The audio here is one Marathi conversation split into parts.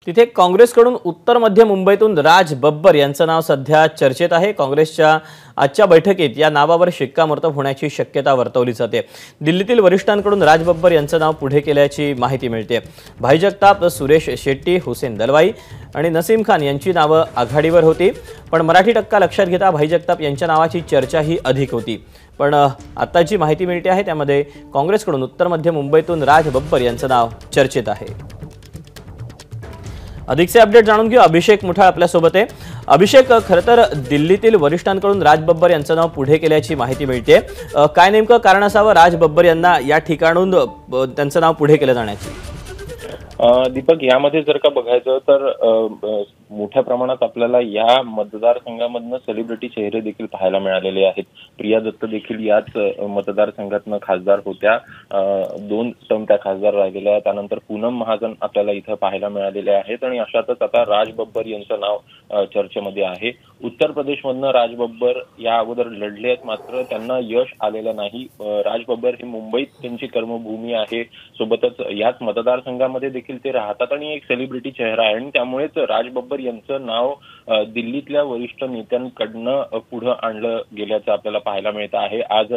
तिथे काँग्रेसकडून उत्तर मध्य मुंबईतून राज बब्बर यांचं नाव सध्या चर्चेत आहे। काँग्रेसच्या आजच्या बैठकीत या नावावर शिक्कामोर्तब होण्याची शक्यता वर्तवली जाते। दिल्लीतील वरिष्ठांकडून राज बब्बर यांचं नाव पुढे केल्याची माहिती मिळते। भाई जगताप, सुरेश शेट्टी, हुसेन दलवाई आणि नसीम खान यांची नावे आघाडीवर होती, पण मराठी टक्का लक्षात घेता भाई जगताप यांच्या नावाची चर्चा ही अधिक होती। पण आता जी माहिती मिळते आहे त्यामध्ये काँग्रेसकडून उत्तर मध्य मुंबईतून राज बब्बर यांचं नाव चर्चेत आहे। अधिकचे अपडेट जाणून घेऊ। अभिषेक मुठाळ आपल्या सोबत आहे। अभिषेक, खरं तर दिल्लीतील वरिष्ठांकडून राज बब्बर यांचं नाव पुढे केल्याची माहिती मिळते। काय नेमकं कारण असावं राज बब्बर यांना या ठिकाणून त्यांचं नाव पुढे केलं जाण्याची? दीपक, यामध्ये जर का बघायचं तर मोठ्या प्रमाणात आपल्याला या मतदारसंघामधनं सेलिब्रिटी चेहरे देखील पाहायला मिळालेले आहेत। प्रिया दत्त देखील याच मतदारसंघातनं खासदार होत्या, 2 टर्म त्या खासदार राहिलेल्या। त्यानंतर पूनम महाजन आपल्याला इथं पाहायला मिळालेले आहेत आणि अशातच आता राज बब्बर यांचं नाव चर्चेमध्ये आहे। उत्तर प्रदेशमधनं राज बब्बर या अगोदर लढले आहेत, मात्र त्यांना यश आलेलं नाही। राज बब्बर ही मुंबईत त्यांची कर्मभूमी आहे, सोबतच याच मतदारसंघामध्ये देखील ते राहतात आणि एक सेलिब्रिटी चेहरा आहे आणि त्यामुळेच राज बब्बर यांचं नाव दिल्लीतल्या वरिष्ठ नेत्यांकडनं पुढे आणलं गेल्याचं आपल्याला पाहायला मिळतं आहे। आज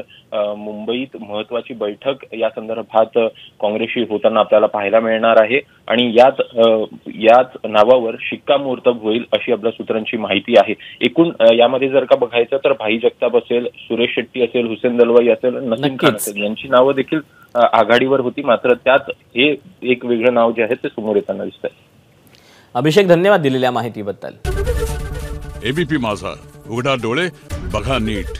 मुंबईत महत्वाची बैठक या संदर्भात काँग्रेसशी होताना आपल्याला पाहायला मिळणार आहे आणि याच नावावर शिक्कामोर्तब होईल अशी आपल्या सूत्रांची माहिती आहे। एकूण यामध्ये जर का बघायचं तर भाई जगताप असेल, सुरेश शेट्टी असेल, हुसेन दलवाई असेल, नसीम खान असेल यांची नावं देखील आघाडीवर होती, मात्र त्यात हे एक वेगळं नाव जे आहे ते समोर येताना दिसत आहे। अभिषेक, धन्यवाद दिलेल्या माहितीबद्दल। एबीपी माझा, उघडा डोळे बघा नीट।